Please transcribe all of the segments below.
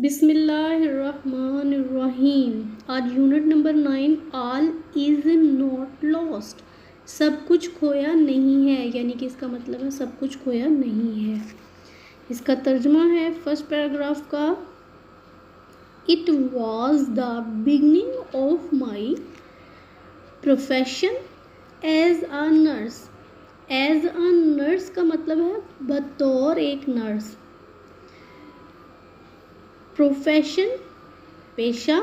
बिस्मिल्लाहिर्रहमानिर्रहीम। आज unit number 9 all is not lost. सब कुछ खोया नहीं है, यानी कि इसका मतलब है सब कुछ खोया नहीं है। इसका तर्जुमा है फर्स्ट पैराग्राफ का, it was the beginning of my profession as a nurse. As a nurse का मतलब है बतौर एक नर्स। प्रोफेशन पेशा,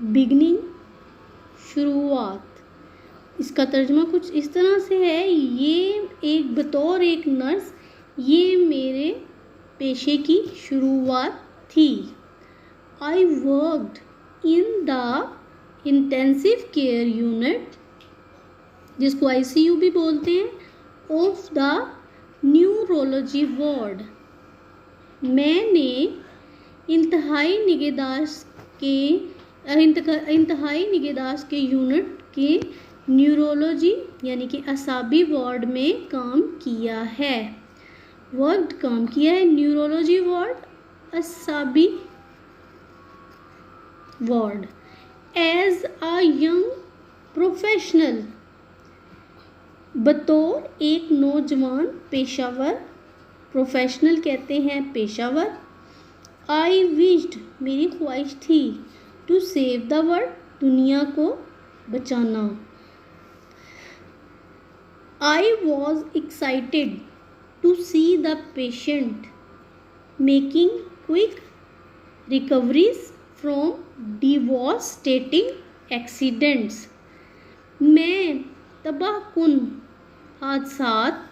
बिगनिंग शुरुआत। इसका तर्जुमा कुछ इस तरह से है, ये एक बतौर एक नर्स ये मेरे पेशे की शुरुआत थी। I worked in the intensive care unit, जिसको ICU भी बोलते हैं, ऑफ द न्यूरोलॉजी वार्ड। मैंने इंतहाई निगहदाश्त के यूनिट के न्यूरोलॉजी यानी कि असाबी वार्ड में काम किया है। वर्ड काम किया है, न्यूरोलॉजी वार्ड, असाबी ward. As a young professional, बतौर एक नौजवान पेशावर। प्रोफेशनल कहते हैं पेशावर। आई विश्ड, मेरी ख्वाहिश थी, टू सेव द वर्ल्ड, दुनिया को बचाना। I was excited to see the patient making quick recoveries from devastating accidents. मैं तबाहकुन हादसात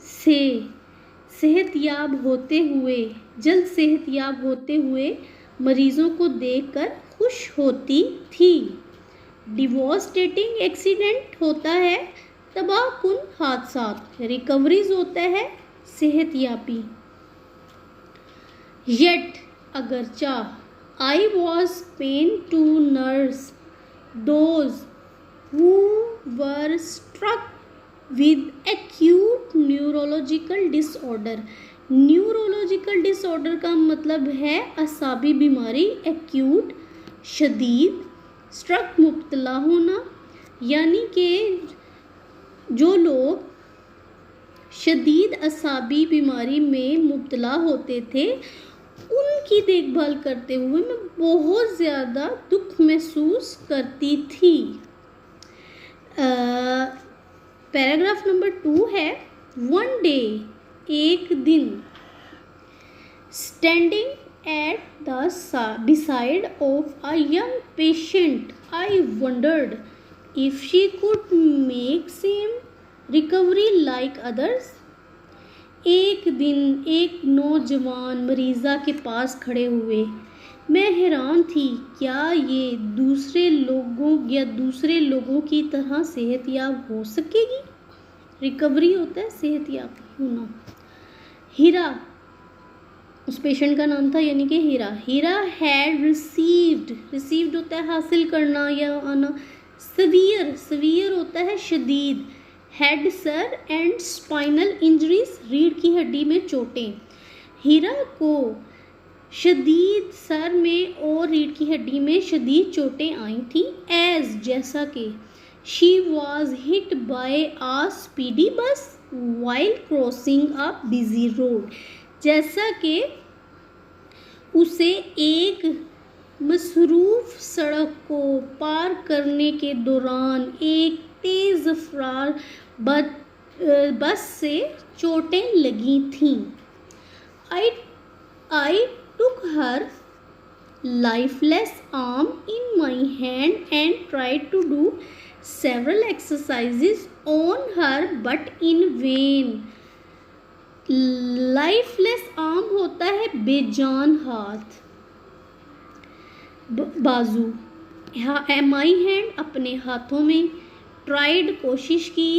से जल्द सेहतयाब होते हुए मरीजों को देखकर खुश होती थी। डिवॉस्टेटिंग एक्सीडेंट होता है तबाहकुन हादसात, रिकवरीज होता है सेहतयाबी। येट अगरचा, I was pain to nurse those who were struck with acute neurological disorder. Neurological disorder का मतलब है असाबी बीमारी, एक्यूट शदीद, स्ट्रक मुब्तला होना, यानी कि जो लोग शदीद असाबी बीमारी में मुब्तला होते थे उनकी देखभाल करते हुए मैं बहुत ज़्यादा दुख महसूस करती थी। पैराग्राफ नंबर 2 है, वन डे, एक दिन, standing at the beside of a young patient I wandered if she could make same recovery like others. एक दिन एक नौजवान मरीज़ा के पास खड़े हुए मैं हैरान थी, क्या ये दूसरे लोगों की तरह सेहतयाब हो सकेगी। रिकवरी होता है सेहतयाब होना। हीरा उस पेशेंट का नाम था, यानी कि हीरा हैड रिसीव्ड होता है हासिल करना या आना। सवियर होता है शदीद। Head, sir and spinal injuries, रीढ़ की हड्डी में चोटें। हीरा को शदीद सर में और रीढ़ की हड्डी में शदीद चोटें आई थी। एज जैसा कि she was hit by a speedy bus while crossing a busy road, जैसा कि उसे एक मसरूफ सड़क को पार करने के दौरान एक तेज रफ्तार बस से चोटें लगी थीं। आई took her lifeless arm in my hand and tried to do several exercises on her but in vain. Lifeless arm होता है बेजान हाथ, बाजू। my hand अपने हाथों में, tried कोशिश की,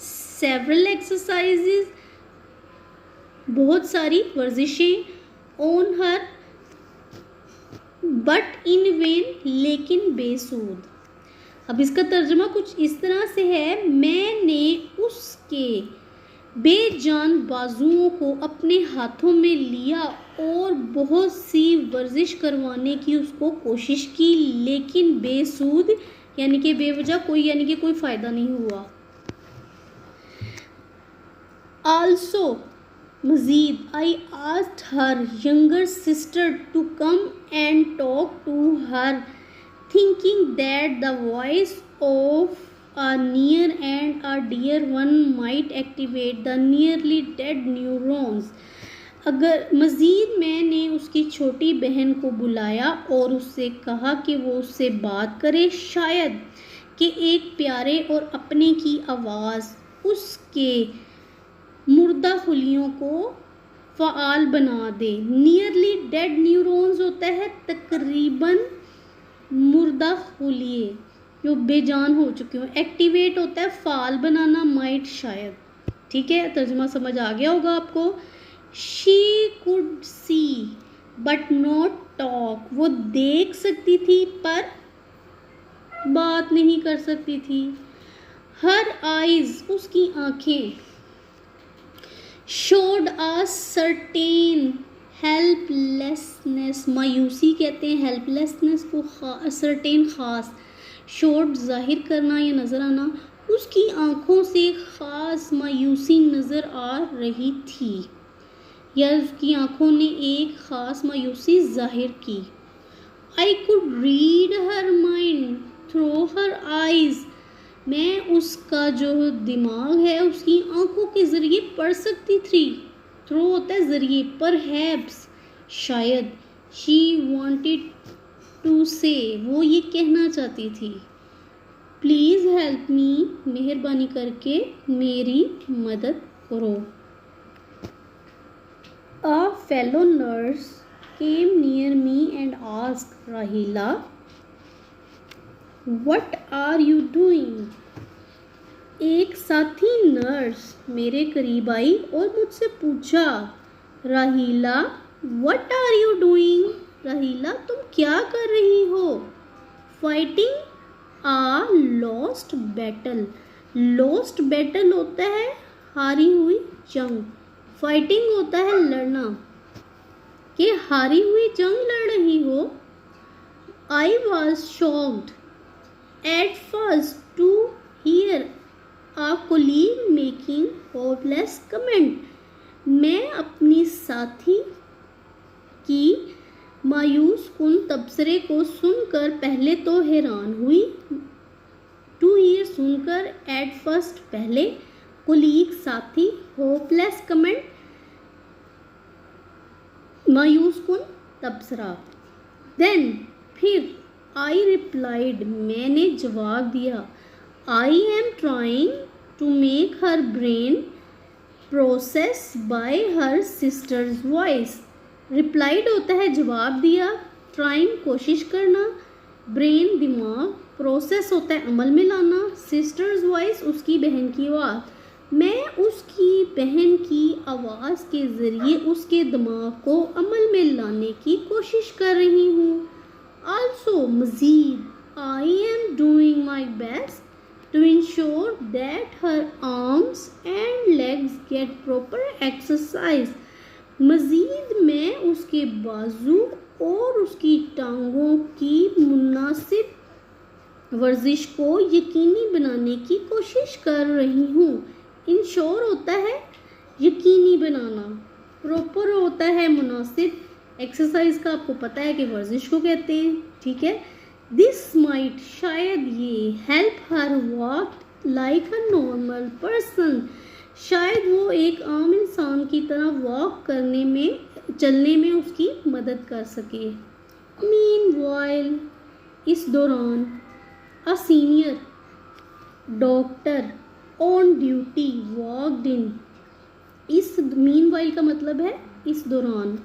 several exercises बहुत सारी वर्जिशें, on her but in vain लेकिन बेसूद। अब इसका तर्जुमा कुछ इस तरह से है, मैंने उसके बेजान बाजुओं को अपने हाथों में लिया और बहुत सी वर्जिश करवाने की उसको कोशिश की, लेकिन बेसूद यानी कि बेवजह कोई फ़ायदा नहीं हुआ। आल्सो मजीद I asked her younger sister to come and talk to her, thinking that the voice of a near and a dear one might activate the nearly dead neurons। अगर मज़ीद मैंने उसकी छोटी बहन को बुलाया और उससे कहा कि वो उससे बात करे, शायद कि एक प्यारे और अपने की आवाज़ उसके मुर्दा खुलियों को फ़ाल बना दे। नियरली डेड न्यूरॉन्स होता है तकरीबन मुर्दा खुलिए जो बेजान हो चुके हो। एक्टिवेट होता है फ़ाल बनाना, माइट शायद। ठीक है, तर्जुमा समझ आ गया होगा आपको। She could see but not talk, वो देख सकती थी पर बात नहीं कर सकती थी। हर आइज, उसकी आंखें, शोड अ सर्टेन हेल्पलेसनेस, मायूसी कहते हैं हेल्पलेसनेस को, सर्टेन ख़ास, शोड जाहिर करना या नज़र आना, उसकी आंखों से ख़ास मायूसी नज़र आ रही थी या उसकी आंखों ने एक ख़ास मायूसी जाहिर की। I could read her mind through her eyes, मैं उसका जो दिमाग है उसकी आंखों के ज़रिए पढ़ सकती थी। थ्रू होता है ज़रिए, परहैप्स शायद, शी वांटेड टू से, वो ये कहना चाहती थी। प्लीज़ हेल्प मी, मेहरबानी करके मेरी मदद करो। A fellow nurse came near me and asked राहिला व्हाट आर यू डूइंग। एक साथी नर्स मेरे करीब आई और मुझसे पूछा, राहिला व्हाट आर यू डूइंग, राहिला तुम क्या कर रही हो। फाइटिंग आ लॉस्ट बैटल, लॉस्ट बैटल होता है हारी हुई जंग, फाइटिंग होता है लड़ना, कि हारी हुई जंग लड़ रही हो। I was shocked at first to hear a colleague making hopeless comment, मैं अपनी साथी की मायूस कुन तबसरे को सुनकर पहले तो हैरान हुई, टू ईयर सुनकर, एट फर्स्ट पहले, कुलीग साथी, होपलेस कमेंट मायूस कुन तबसरा। देन फिर, आई रिप्लाइड मैंने जवाब दिया, I am trying to make her brain process by her sister's voice. Replied होता है जवाब दिया, ट्राइंग कोशिश करना, ब्रेन दिमाग, प्रोसेस होता है अमल में लाना, सिस्टर्स वॉइस उसकी बहन की आवाज़। मैं उसकी बहन की आवाज़ के ज़रिए उसके दिमाग को अमल में लाने की कोशिश कर रही हूँ। आल्सो मज़ीद, I am doing my best to ensure that her arms and legs get proper exercise। मज़ीद मैं उसके बाजू और उसकी टांगों की मुनासिब वर्जिश को यकीनी बनाने की कोशिश कर रही हूँ। इंश्योर होता है यकीनी बनाना, प्रॉपर होता है मुनासिब, एक्सरसाइज का आपको पता है कि वर्जिश को कहते हैं। ठीक है, दिस माइट शायद ये, help her walk like a normal person, शायद वो एक आम इंसान की तरह वॉक करने में, चलने में उसकी मदद कर सके। मीनवाइल, इस दौरान, a senior doctor on duty walked in, इस मीनवाइल का मतलब है इस दौरान,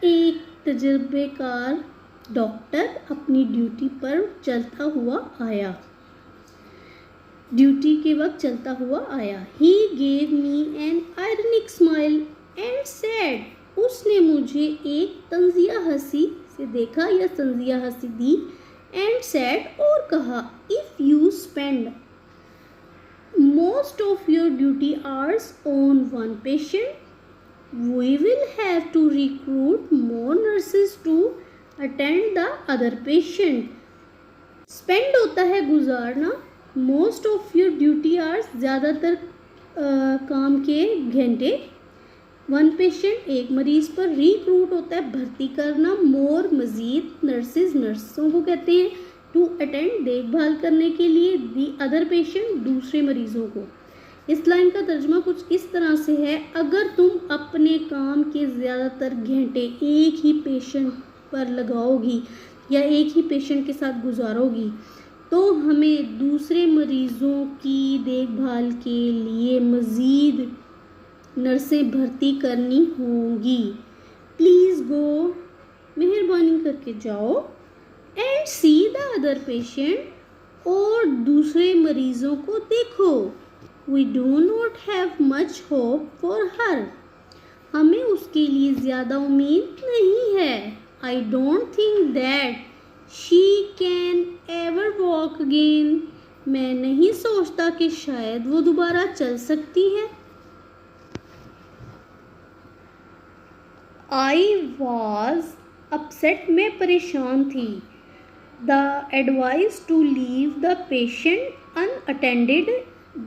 एक तजर्बेकार डॉक्टर अपनी ड्यूटी पर चलता हुआ आया, ड्यूटी के वक्त चलता हुआ आया। He gave me an ironic smile and said, उसने मुझे एक तंजिया हंसी से देखा या तंजिया हंसी दी, एंड सेड और कहा, if you spend most of your duty hours on one patient, we will have to recruit more nurses to attend the other patient. Spend होता है गुजारना, most of your duty hours ज़्यादातर काम के घंटे, one patient एक मरीज़ पर, रिक्रूट होता है भर्ती करना, मोर मज़ीद, नर्सेज नर्सों को कहते हैं, टू अटेंड देखभाल करने के लिए, दी अदर पेशेंट दूसरे मरीज़ों को। इस लाइन का तर्जुमा कुछ इस तरह से है, अगर तुम अपने काम के ज़्यादातर घंटे एक ही पेशेंट पर लगाओगी या एक ही पेशेंट के साथ गुजारोगी तो हमें दूसरे मरीज़ों की देखभाल के लिए मज़ीद नर्सें भर्ती करनी होंगी। प्लीज़ गो, मेहरबानी करके जाओ, and see the other patient, और दूसरे मरीज़ों को देखो। We do not have much hope for her. हमें उसके लिए ज़्यादा उम्मीद नहीं है। I don't think that she can ever walk again. मैं नहीं सोचता कि शायद वो दोबारा चल सकती है। I was upset. मैं परेशान थी। The advice to leave the patient unattended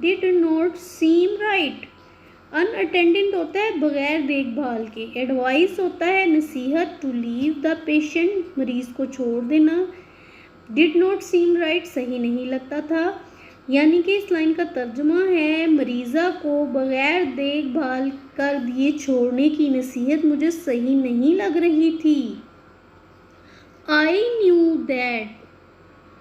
did not seem right. Unattended होता है बगैर देखभाल के, एडवाइस होता है नसीहत, टू लीव द पेशेंट मरीज़ को छोड़ देना, डिड नॉट सीम राइट सही नहीं लगता था। यानी कि इस लाइन का तर्जुमा है, मरीज़ा को बगैर देखभाल कर दिए छोड़ने की नसीहत मुझे सही नहीं लग रही थी। आई न्यू दैट,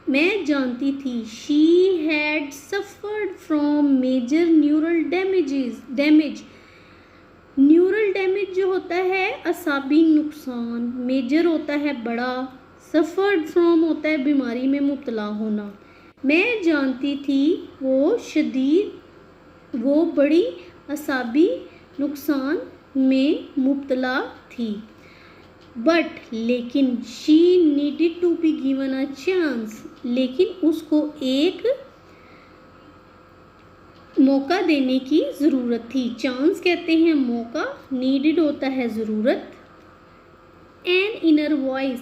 मैं जानती थी, she had suffered from major neural damage. Neural damage जो होता है असाबी नुकसान, मेजर होता है बड़ा, सफ़र्ड फ्रॉम होता है बीमारी में मुब्तला होना। मैं जानती थी वो बड़ी असाबी नुकसान में मुब्तला थी। बट लेकिन she needed to be given a chance, लेकिन उसको एक मौका देने की ज़रूरत थी। चांस कहते हैं मौका, नीडेड होता है ज़रूरत। An inner voice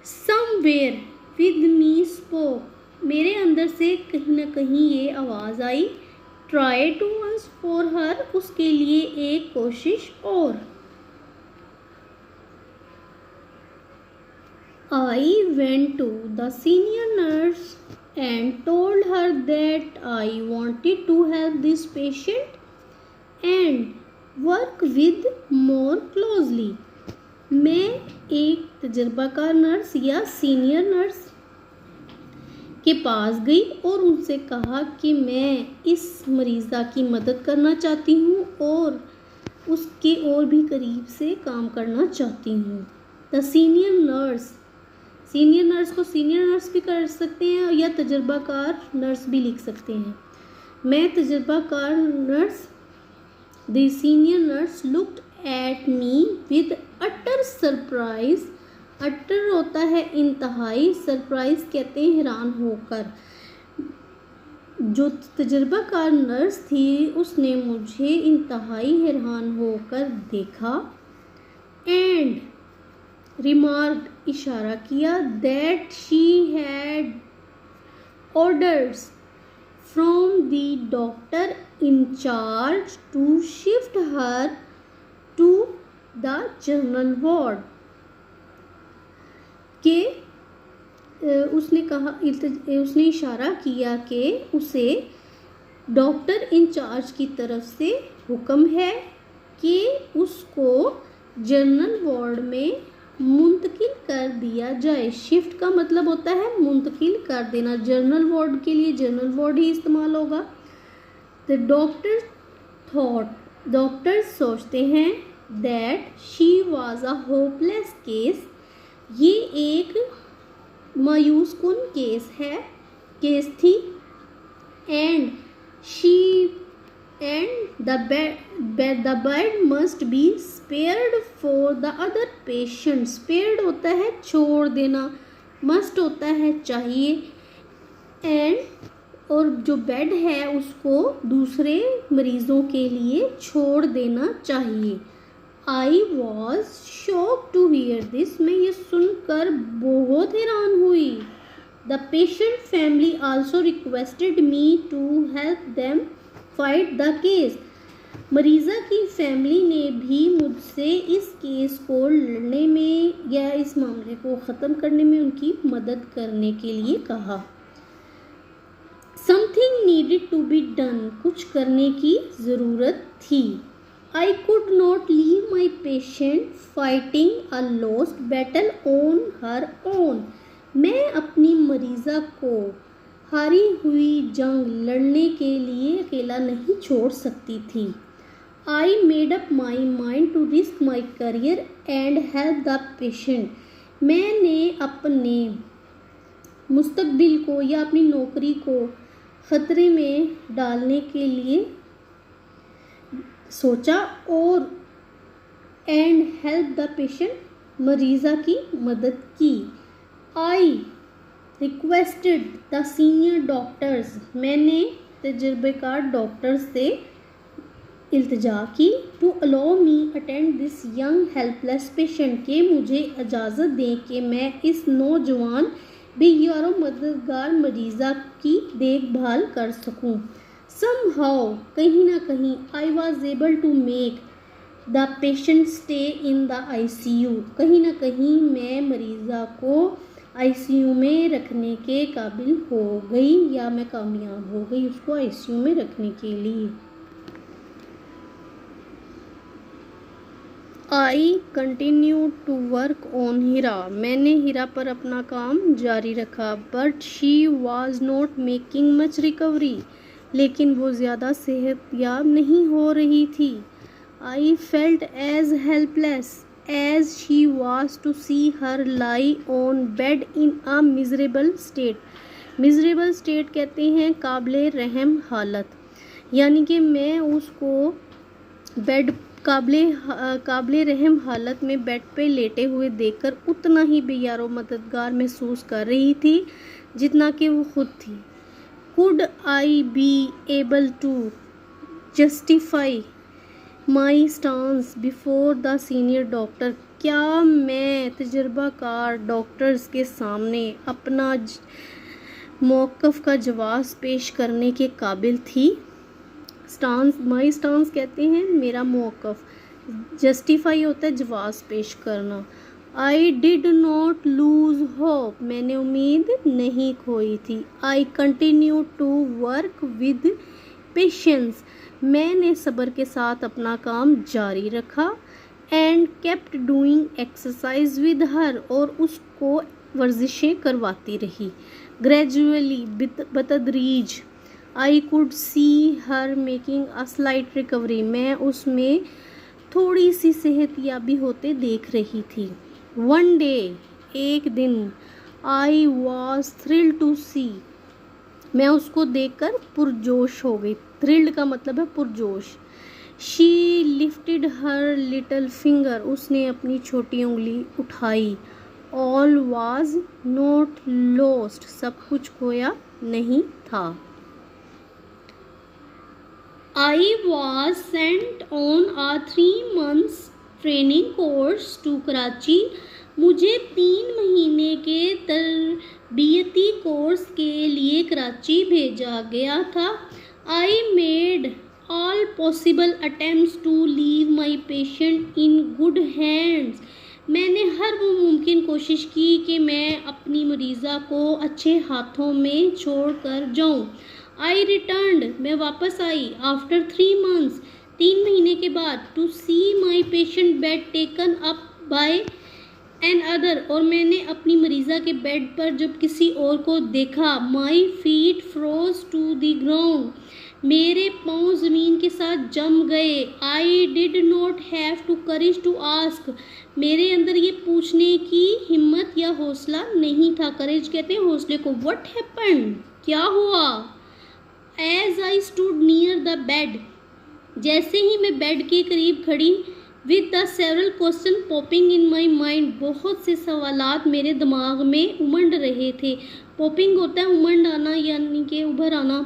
somewhere with me spoke, मेरे अंदर से कहीं ना कहीं ये आवाज़ आई, try to once for her, उसके लिए एक कोशिश और। I went to the senior nurse and told her that I wanted to help this patient and work with more closely. मैं एक तजर्बाकार नर्स या सीनियर नर्स के पास गई और उनसे कहा कि मैं इस मरीज़ा की मदद करना चाहती हूँ और उसके और भी करीब से काम करना चाहती हूँ। The senior nurse, senior nurse को सीनियर नर्स भी कर सकते हैं या तजर्बाकार नर्स भी लिख सकते हैं। मैं तजर्बाकार नर्स, the senior nurse looked at me with utter surprise, utter होता है इंतहाई, सरप्राइज कहते हैं हैरान होकर। जो तजर्बाकार नर्स थी उसने मुझे इंतहाई हैरान होकर देखा, एंड रिमार्क इशारा किया, that she had orders from the doctor in charge to shift her to the general ward, के उसने इशारा किया कि उसे डॉक्टर इंचार्ज की तरफ से हुक्म है कि उसको जनरल वार्ड में मुंतकिल कर दिया जाए। शिफ्ट का मतलब होता है मुंतकिल कर देना, जनरल वार्ड के लिए जनरल वार्ड ही इस्तेमाल होगा। द डॉक्टर थॉट, डॉक्टर सोचते हैं, that she was a hopeless case, ये एक मायूस कुन केस थी, and the bed must be spared for the other patient. Spared होता है छोड़ देना, मस्ट होता है चाहिए, एंड और जो बेड है उसको दूसरे मरीज़ों के लिए छोड़ देना चाहिए। I was shock to hear this, मैं ये सुनकर बहुत हैरान हुई। The patient family also requested me to help them fight the case, मरीज़ा की फैमिली ने भी मुझसे इस केस को लड़ने में या इस मामले को ख़त्म करने में उनकी मदद करने के लिए कहा। Something needed to be done, कुछ करने की ज़रूरत थी। I could not leave my patient fighting a lost battle on her own, मैं अपनी मरीज़ा को हारी हुई जंग लड़ने के लिए अकेला नहीं छोड़ सकती थी। I made up my mind to risk my career and help the patient, मैंने अपने मुस्तकबिल को या अपनी नौकरी को ख़तरे में डालने के लिए सोचा और एंड हेल्प द पेशेंट, मरीज़ा की मदद की। I requested the senior doctors, मैंने तजुर्बेकार डॉक्टर से इल्तिजा की to allow me attend this young helpless patient, के मुझे इजाज़त दें कि मैं इस नौजवान बेयारो मददगार मरीज़ा की देखभाल कर सकूं। समहाउ, कहीं ना कहीं, I was able to make the patient stay in the ICU, कहीं ना कहीं मैं मरीज़ा को ICU में रखने के काबिल हो गई या मैं कामयाब हो गई उसको ICU में रखने के लिए। I continue to work on Hira, मैंने हीरा पर अपना काम जारी रखा। But she was not making much recovery, लेकिन वो ज़्यादा सेहतयाब नहीं हो रही थी। I felt as helpless as she was to see her lie on bed in a miserable state. Miserable state कहते हैं काबिले रहम हालत, यानी कि मैं उसको बेड काबिले रहम हालत में बेड पे लेटे हुए देखकर उतना ही बेयारो मददगार महसूस कर रही थी जितना कि वो खुद थी। Could I be able to justify my stance before the senior doctor, क्या मैं तजुर्बाकार डॉक्टर्स के सामने अपना मौक़िफ़ का जवाब पेश करने के काबिल थी। स्टांस, माई स्टांस कहते हैं मेरा मौक़िफ़, जस्टिफाई होता है जवाब पेश करना। I did not lose hope, मैंने उम्मीद नहीं खोई थी। I continue to work with patience, मैंने सब्र के साथ अपना काम जारी रखा। And kept doing exercise with her, और उसको वर्जिशें करवाती रही। ग्रेजुअली, बतदरीज, I could see her making a slight recovery, मैं उसमें थोड़ी सी सेहतयाबी होते देख रही थी। वन डे, एक दिन, आई वॉज थ्रिल्ड टू सी, मैं उसको देखकर पुरजोश हो गई। थ्रिल्ड का मतलब है पुरजोश। She lifted her little finger, उसने अपनी छोटी उंगली उठाई। ऑल वाज नॉट लॉस्ट, सब कुछ खोया नहीं था। I was sent on a 3 months training course to Karachi, मुझे 3 महीने के तरबियती कोर्स के लिए कराची भेजा गया था। I made all possible attempts to leave my patient in good hands, मैंने हर वो मुमकिन कोशिश की कि मैं अपनी मरीज़ा को अच्छे हाथों में छोड़ कर जाऊँ। आई रिटर्नड, मैं वापस आई। आफ्टर 3 months, 3 महीने के बाद, to see my patient bed taken up by an other, और मैंने अपनी मरीज़ा के बेड पर जब किसी और को देखा। My feet froze to the ground, मेरे पाँव ज़मीन के साथ जम गए। I did not have to courage to ask, मेरे अंदर ये पूछने की हिम्मत या हौसला नहीं था। करेज कहते हैं हौसले को। व्हाट हैपेंड, क्या हुआ। As I stood near the bed, जैसे ही मैं बेड के करीब खड़ी, with the several question popping in my mind, बहुत से सवालात मेरे दिमाग में उमड़ रहे थे। पॉपिंग होता है उमंड आना यानी कि उभर आना।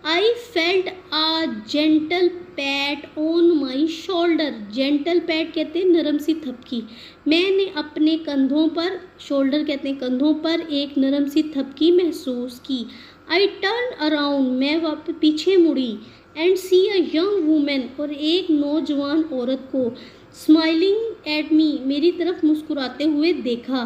I felt a gentle pat on my shoulder. Gentle pat कहते हैं नरम सी थपकी। मैंने अपने कंधों पर, शोल्डर कहते हैं कंधों पर, एक नरम सी थपकी महसूस की। आई टर्न अराउंड, मैं वापस पीछे मुड़ी। And see a young woman, और एक नौजवान औरत को, स्माइलिंग एट मी, मेरी तरफ मुस्कुराते हुए देखा।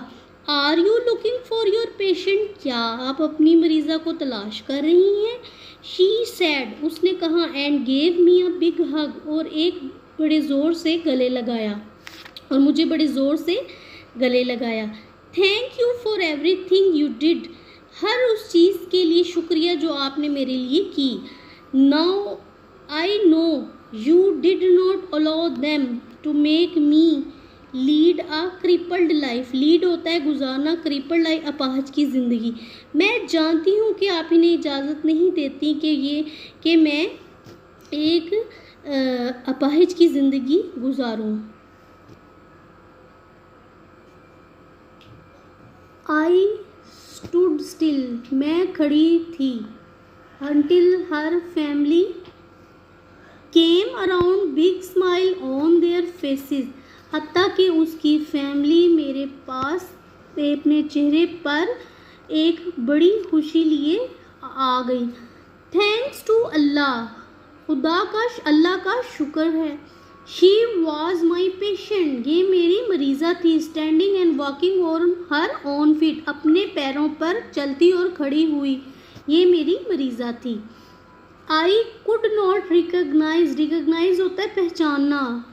Are you looking for your patient, क्या आप अपनी मरीज़ा को तलाश कर रही हैं? शी सैड, उसने कहा। And gave me a big हग, और एक बड़े ज़ोर से गले लगाया, और मुझे बड़े ज़ोर से गले लगाया। Thank you for everything you did, हर उस चीज़ के लिए शुक्रिया जो आपने मेरे लिए की। Now I know you did not allow them to make me lead a crippled life. Lead होता है गुजारना, क्रिपल्ड लाइफ अपाहज की ज़िंदगी। मैं जानती हूँ कि आप इन्हें इजाज़त नहीं देती कि मैं एक अपाहिज की ज़िंदगी गुजारूँ। आई स्टूड स्टिल, मैं खड़ी थी। until her family came around, big smile on their faces, हत्ता कि उसकी फैमिली मेरे पास अपने चेहरे पर एक बड़ी खुशी लिए आ गई। थैंक्स टू अल्लाह, अल्लाह का शुक्र है। शी वॉज माई पेशेंट, ये मेरी मरीज़ा थी। Standing and walking on her own feet, अपने पैरों पर चलती और खड़ी हुई, ये मेरी मरीज़ा थी। आई कुड नॉट रिकग्नाइज होता है पहचानना।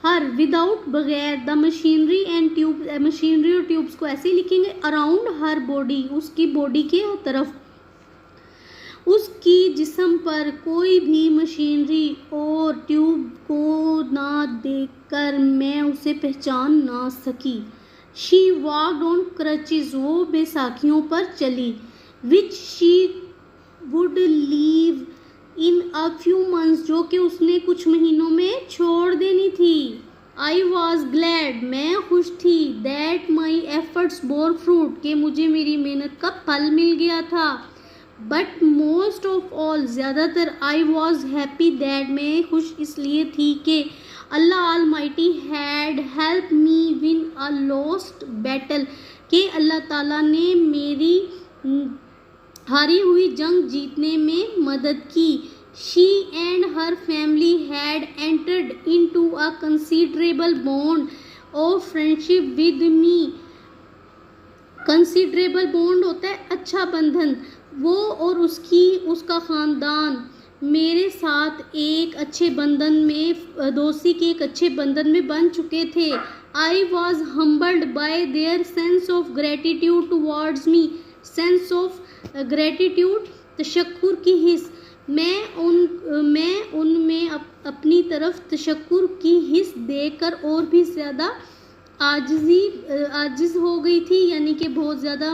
हर विदाउट बगैर, the machinery and tube, machinery और ट्यूब्स को ऐसे लिखेंगे। अराउंड हर बॉडी, उसकी बॉडी के तरफ, उसकी जिस्म पर कोई भी मशीनरी और ट्यूब को ना देखकर मैं उसे पहचान ना सकी। शी वॉक्ड ऑन क्रचेस, वो बैसाखियों पर चली। Which she would leave in a few months, जो कि उसने कुछ महीनों में छोड़ देनी थी। आई वॉज ग्लैड, मैं खुश थी। That my efforts bore fruit, कि मुझे मेरी मेहनत का फल मिल गया था। बट मोस्ट ऑफ ऑल, ज़्यादातर, आई वॉज हैप्पी दैट, मैं खुश इसलिए थी कि Allah almighty had help me win a lost battle, कि अल्लाह ताला ने मेरी हारी हुई जंग जीतने में मदद की। She and her family had entered into a considerable bond of friendship with me. Considerable bond होता है अच्छा बंधन। वो और उसका ख़ानदान मेरे साथ एक अच्छे बंधन में, दोस्ती के एक अच्छे बंधन में बन चुके थे। I was humbled by their sense of gratitude towards me. Sense of gratitude, तशक्कुर की हिस्स, मैं उनमें अपनी तरफ तशक्कुर की हिस्स देकर और भी ज़्यादा आजिज़ हो गई थी, यानी कि बहुत ज़्यादा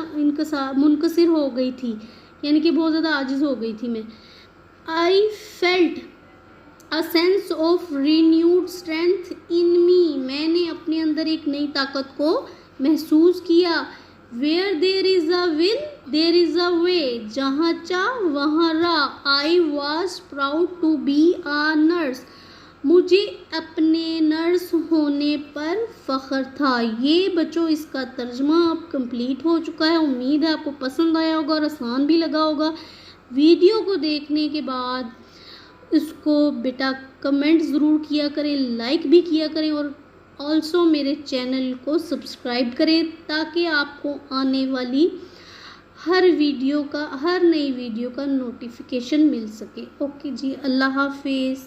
मुनकसिर हो गई थी, यानी कि बहुत ज़्यादा आजिज़ हो गई थी मैं। I felt a sense of renewed strength in me, मैंने अपने अंदर एक नई ताकत को महसूस किया। Where there is a will there is a way, जहाँ चाह वहाँ राह। I was proud to be a nurse, मुझे अपने नर्स होने पर फ़ख्र था। ये बच्चों इसका तर्जमा अब कंप्लीट हो चुका है। उम्मीद है आपको पसंद आया होगा और आसान भी लगा होगा। वीडियो को देखने के बाद इसको बेटा कमेंट ज़रूर किया करें, लाइक भी किया करें, और ऑल्सो मेरे चैनल को सब्सक्राइब करें ताकि आपको आने वाली हर नई वीडियो का नोटिफिकेशन मिल सके। ओके जी, अल्लाह हाफिज़।